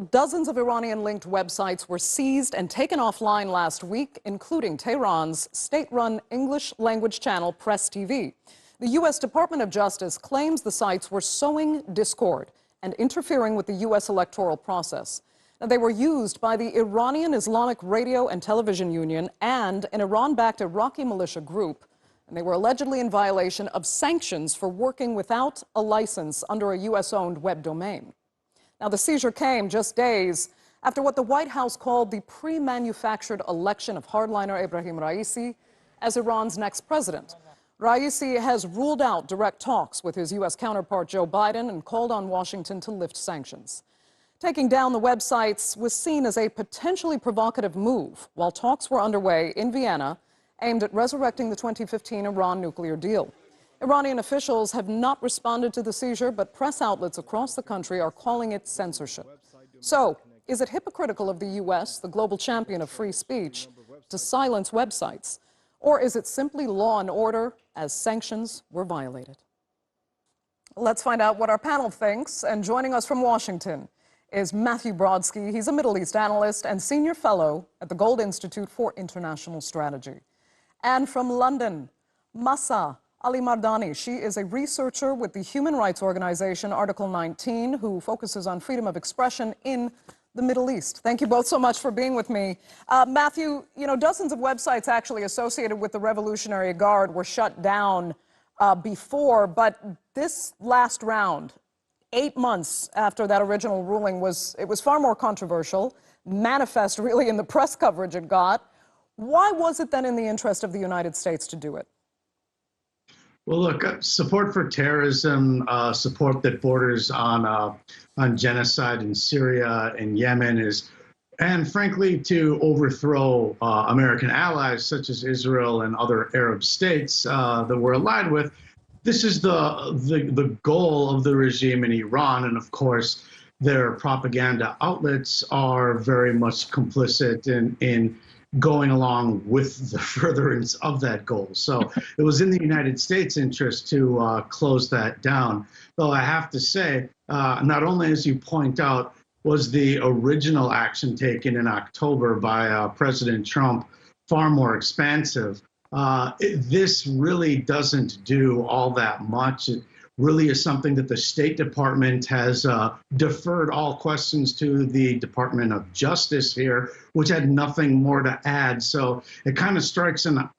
Dozens of Iranian-linked websites were seized and taken offline last week, including Tehran's state-run English language channel Press TV. The U.S. Department of Justice claims the sites were sowing discord and interfering with the U.S. electoral process. Now, they were used by the Iranian Islamic Radio and Television Union and an Iran-backed Iraqi militia group, and they were allegedly in violation of sanctions for working without a license under a U.S.-owned web domain. Now, the seizure came just days after what the White House called the pre-manufactured election of hardliner Ebrahim Raisi as Iran's next president. Raisi has ruled out direct talks with his U.S. counterpart Joe Biden and called on Washington to lift sanctions. Taking down the websites was seen as a potentially provocative move while talks were underway in Vienna aimed at resurrecting the 2015 Iran nuclear deal. Iranian officials have not responded to the seizure, but press outlets across the country are calling it censorship. So, is it hypocritical of the U.S., the global champion of free speech, to silence websites? Or is it simply law and order as sanctions were violated? Let's find out what our panel thinks. And joining us from Washington is Matthew Brodsky. He's a Middle East analyst and senior fellow at the Gold Institute for International Strategy. And from London, Masha Alimardani. She is a researcher with the human rights organization Article 19, who focuses on freedom of expression in the Middle East. Thank you both so much for being with me. Matthew, dozens of websites actually associated with the Revolutionary Guard were shut down before, but this last round, 8 months after that original ruling, it was far more controversial, manifest really in the press coverage it got. Why was it then in the interest of the United States to do it? Well, look, support for terrorism, support that borders on genocide in Syria and Yemen and frankly, to overthrow American allies such as Israel and other Arab states that we're allied with. This is the goal of the regime in Iran, and of course, their propaganda outlets are very much complicit in going along with the furtherance of that goal. So it was in the United States' interest to close that down. Though I have to say, not only, as you point out, was the original action taken in October by President Trump far more expansive, this really doesn't do all that much. It really is something that the State Department has deferred all questions to the Department of Justice here, which had nothing more to add. So it kind of strikes an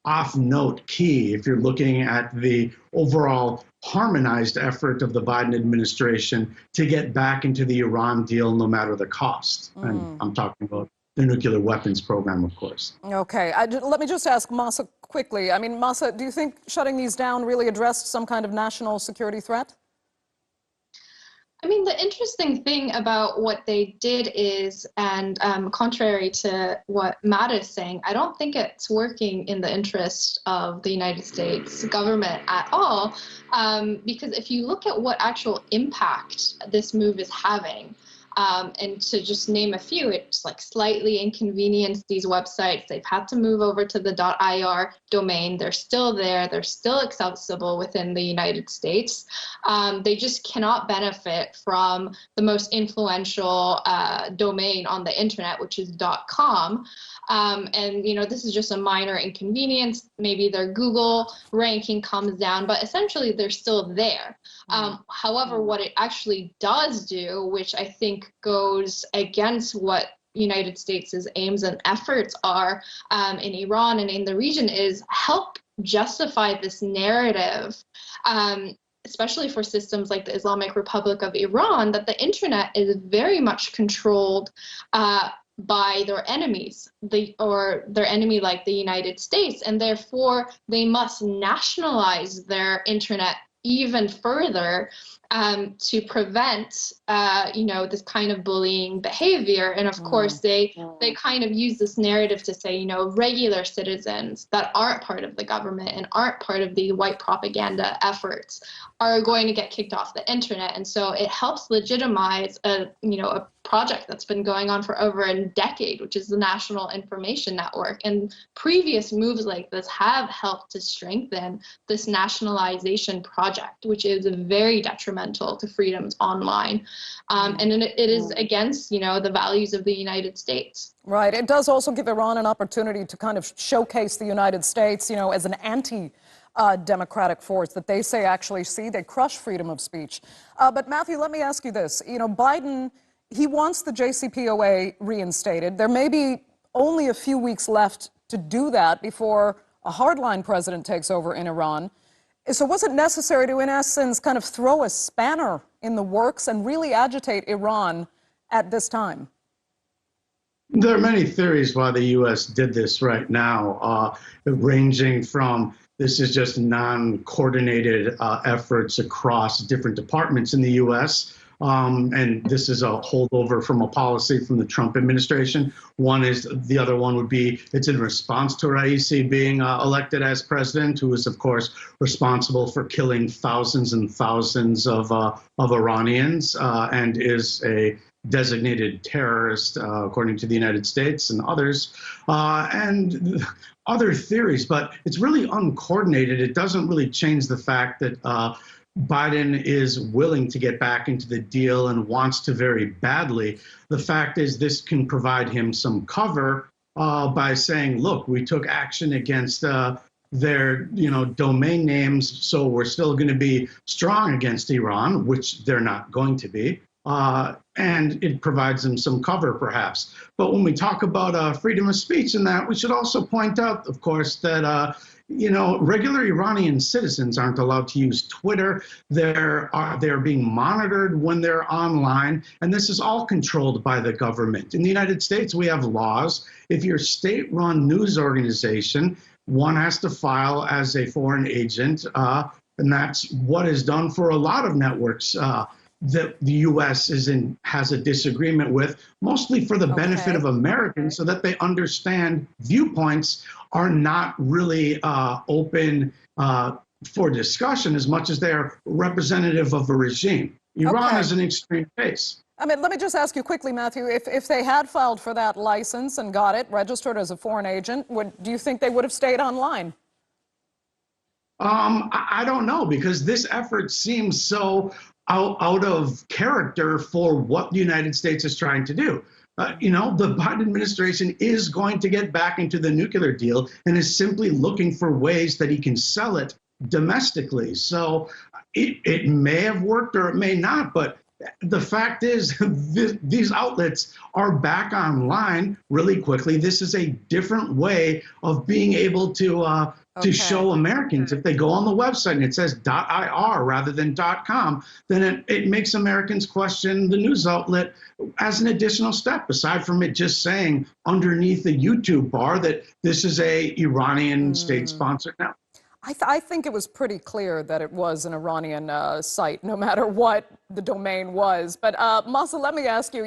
off-note key if you're looking at the overall harmonized effort of the Biden administration to get back into the Iran deal no matter the cost. And I'm talking about the nuclear weapons program, of course. Okay, let me just ask Masha quickly. I mean, Masha, do you think shutting these down really addressed some kind of national security threat? I mean, the interesting thing about what they did is, and contrary to what Matt is saying, I don't think it's working in the interest of the United States government at all, because if you look at what actual impact this move is having, and to just name a few, it's like slightly inconvenienced these websites. They've had to move over to the .ir domain. They're still there. They're still accessible within the United States. They just cannot benefit from the most influential domain on the internet, which is .com. And, this is just a minor inconvenience. Maybe their Google ranking comes down, but essentially they're still there. However, what it actually does do, which I think goes against what United States' aims and efforts are in Iran and in the region, is help justify this narrative, especially for systems like the Islamic Republic of Iran, that the internet is very much controlled by their enemies, or their enemy like the United States, and therefore they must nationalize their internet even further to prevent, this kind of bullying behavior. And of course, they kind of use this narrative to say, regular citizens that aren't part of the government and aren't part of the white propaganda efforts are going to get kicked off the internet. And so it helps legitimize a project that's been going on for over a decade, which is the National Information Network. And previous moves like this have helped to strengthen this nationalization project, which is very detrimental to freedoms online. And it is against, the values of the United States. Right. It does also give Iran an opportunity to kind of showcase the United States, as an anti-democratic force that they say actually they crush freedom of speech. But Matthew, let me ask you this. Biden, he wants the JCPOA reinstated. There may be only a few weeks left to do that before a hardline president takes over in Iran. So was it necessary to, in essence, kind of throw a spanner in the works and really agitate Iran at this time? There are many theories why the U.S. did this right now, ranging from this is just non-coordinated efforts across different departments in the U.S., and this is a holdover from a policy from the Trump administration. The other one would be it's in response to Raisi being elected as president, who is, of course, responsible for killing thousands and thousands of Iranians and is a designated terrorist, according to the United States and others, and other theories. But it's really uncoordinated. It doesn't really change the fact that Biden is willing to get back into the deal and wants to very badly. The fact is this can provide him some cover by saying, look, we took action against their domain names, so we're still going to be strong against Iran, which they're not going to be. And it provides them some cover, perhaps. But when we talk about freedom of speech and that, we should also point out, of course, that regular Iranian citizens aren't allowed to use Twitter. They're being monitored when they're online, and this is all controlled by the government. In the United States, we have laws. If you're a state-run news organization, one has to file as a foreign agent, and that's what is done for a lot of networks that the U.S. has a disagreement with, mostly for the benefit of Americans, so that they understand viewpoints are not really open for discussion as much as they're representative of a regime. Iran is an extreme case. I mean, let me just ask you quickly, Matthew, if they had filed for that license and got it registered as a foreign agent, do you think they would have stayed online? I don't know, because this effort seems so out of character for what the United States is trying to do. The Biden administration is going to get back into the nuclear deal and is simply looking for ways that he can sell it domestically. So it may have worked or it may not, but the fact is these outlets are back online really quickly. This is a different way of being able to show Americans. If they go on the website and it says .ir rather than .com, then it makes Americans question the news outlet as an additional step, aside from it just saying underneath the YouTube bar that this is a Iranian state-sponsored network. I think it was pretty clear that it was an Iranian site, no matter what the domain was. But Masha, let me ask you,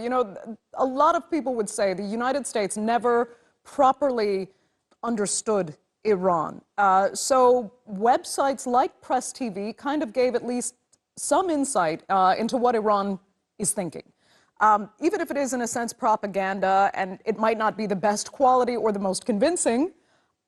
a lot of people would say the United States never properly understood Iran. So websites like Press TV kind of gave at least some insight into what Iran is thinking. Even if it is, in a sense, propaganda, and it might not be the best quality or the most convincing,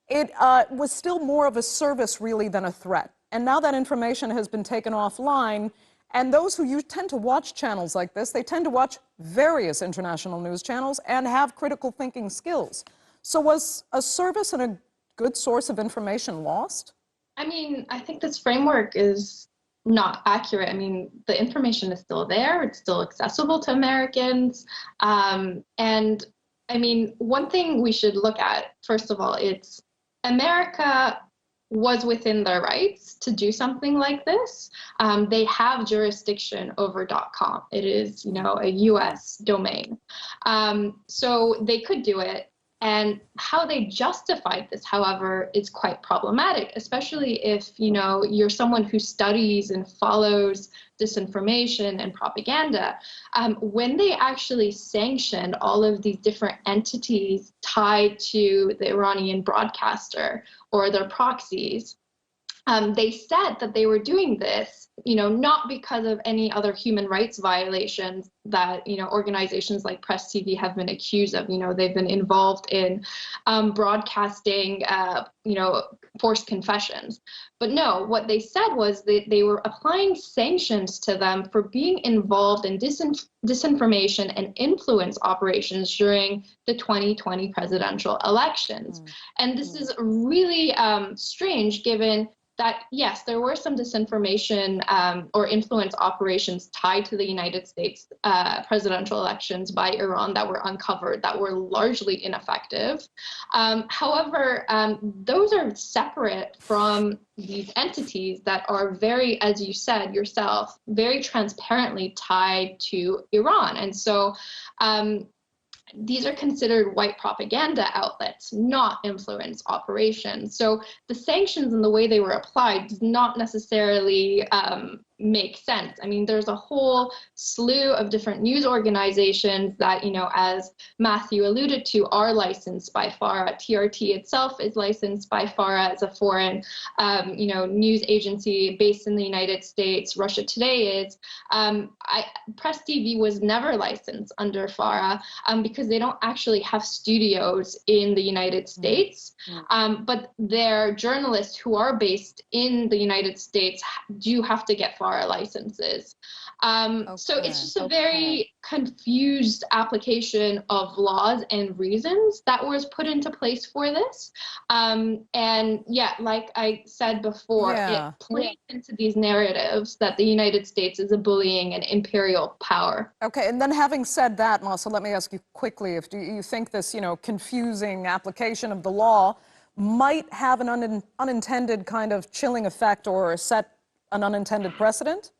it was still more of a service, really, than a threat. And now that information has been taken offline, and those who tend to watch channels like this, they tend to watch various international news channels and have critical thinking skills. So was a service and a good source of information lost? I mean, I think this framework is not accurate. I mean, the information is still there. It's still accessible to Americans. And I mean, one thing we should look at, first of all, it's America was within their rights to do something like this. They have jurisdiction over .com. It is, a U.S. domain. So they could do it. And how they justified this, however, is quite problematic, especially if, you're someone who studies and follows disinformation and propaganda. When they actually sanctioned all of these different entities tied to the Iranian broadcaster or their proxies, They said that they were doing this, not because of any other human rights violations that, organizations like Press TV have been accused of. They've been involved in broadcasting, forced confessions. But no, what they said was that they were applying sanctions to them for being involved in disinformation and influence operations during the 2020 presidential elections. And this is really strange, given that, yes, there were some disinformation or influence operations tied to the United States presidential elections by Iran that were uncovered, that were largely ineffective. However, those are separate from these entities that are very, as you said yourself, very transparently tied to Iran. And so these are considered white propaganda outlets, not influence operations. So the sanctions and the way they were applied does not necessarily make sense. I mean, there's a whole slew of different news organizations that, as Matthew alluded to, are licensed by FARA. TRT itself is licensed by FARA as a foreign, news agency based in the United States. Russia Today is. Press TV was never licensed under FARA because they don't actually have studios in the United States. But their journalists who are based in the United States do have to get FARA licenses. So it's just a very confused application of laws and reasons that was put into place for this. And yeah, like I said before, it plays into these narratives that the United States is a bullying and imperial power. Okay, and then having said that, Masha, let me ask you quickly, do you think this, confusing application of the law might have an unintended kind of chilling effect or set an unintended precedent?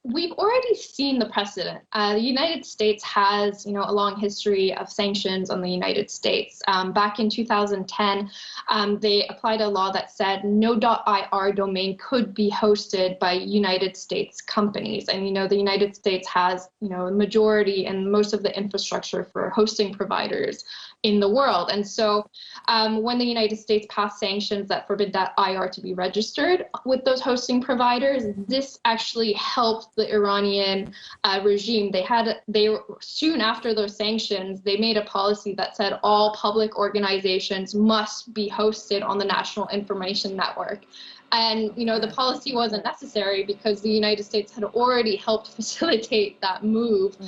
We've already seen the precedent. The United States has, a long history of sanctions on the United States. Back in 2010, they applied a law that said no .ir domain could be hosted by United States companies. And, the United States has, a majority and most of the infrastructure for hosting providers in the world. And so when the United States passed sanctions that forbid that IR to be registered with those hosting providers, this actually helped the Iranian regime. They soon after those sanctions, they made a policy that said all public organizations must be hosted on the National Information Network. And, the policy wasn't necessary because the United States had already helped facilitate that move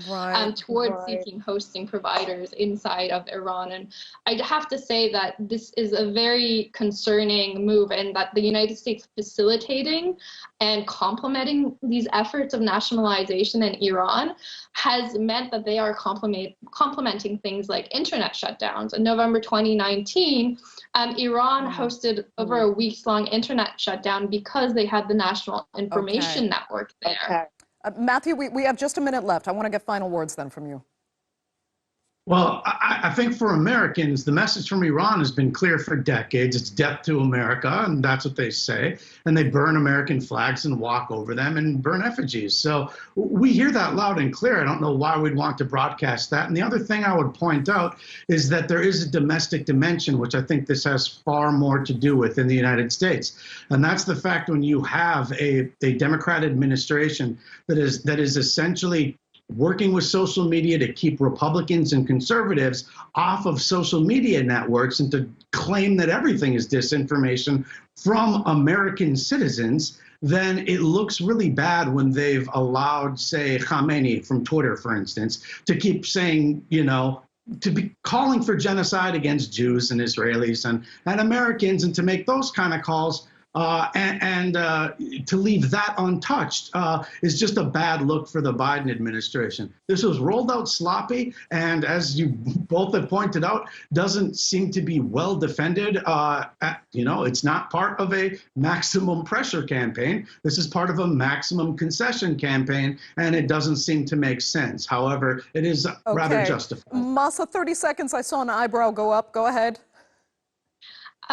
towards seeking hosting providers inside of Iran. And I'd have to say that this is a very concerning move, and that the United States facilitating and complementing these efforts of nationalization in Iran has meant that they are complementing things like internet shutdowns. In November 2019, Iran hosted over a weeks-long internet shutdown because they had the National Information Network there. Matthew, we have just a minute left. I want to get final words then from you. Well, I think for Americans, the message from Iran has been clear for decades. It's death to America, and that's what they say. And they burn American flags and walk over them and burn effigies. So we hear that loud and clear. I don't know why we'd want to broadcast that. And the other thing I would point out is that there is a domestic dimension, which I think this has far more to do with in the United States. And that's the fact when you have a Democrat administration that is essentially working with social media to keep Republicans and conservatives off of social media networks and to claim that everything is disinformation from American citizens, then it looks really bad when they've allowed, say, Khamenei from Twitter, for instance, to keep saying, to be calling for genocide against Jews and Israelis and Americans, and to make those kind of calls. And to leave that untouched is just a bad look for the Biden administration. This was rolled out sloppy, and as you both have pointed out, doesn't seem to be well defended. It's not part of a maximum pressure campaign. This is part of a maximum concession campaign, and it doesn't seem to make sense. However, it is rather justified. Masha, 30 seconds. I saw an eyebrow go up. Go ahead.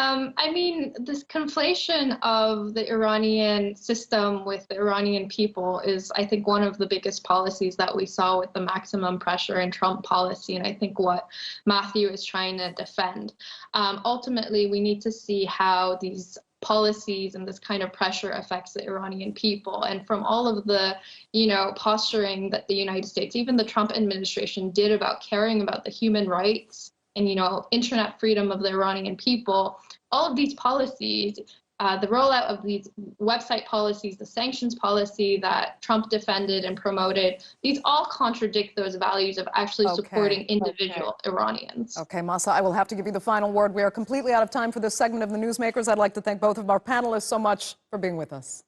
I mean, this conflation of the Iranian system with the Iranian people is, I think, one of the biggest policies that we saw with the maximum pressure and Trump policy, and I think what Matthew is trying to defend. Ultimately, we need to see how these policies and this kind of pressure affects the Iranian people. And from all of the, posturing that the United States, even the Trump administration, did about caring about the human rights and, internet freedom of the Iranian people, all of these policies, the rollout of these website policies, the sanctions policy that Trump defended and promoted, these all contradict those values of actually supporting individual Iranians. Okay, Masha, I will have to give you the final word. We are completely out of time for this segment of the Newsmakers. I'd like to thank both of our panelists so much for being with us.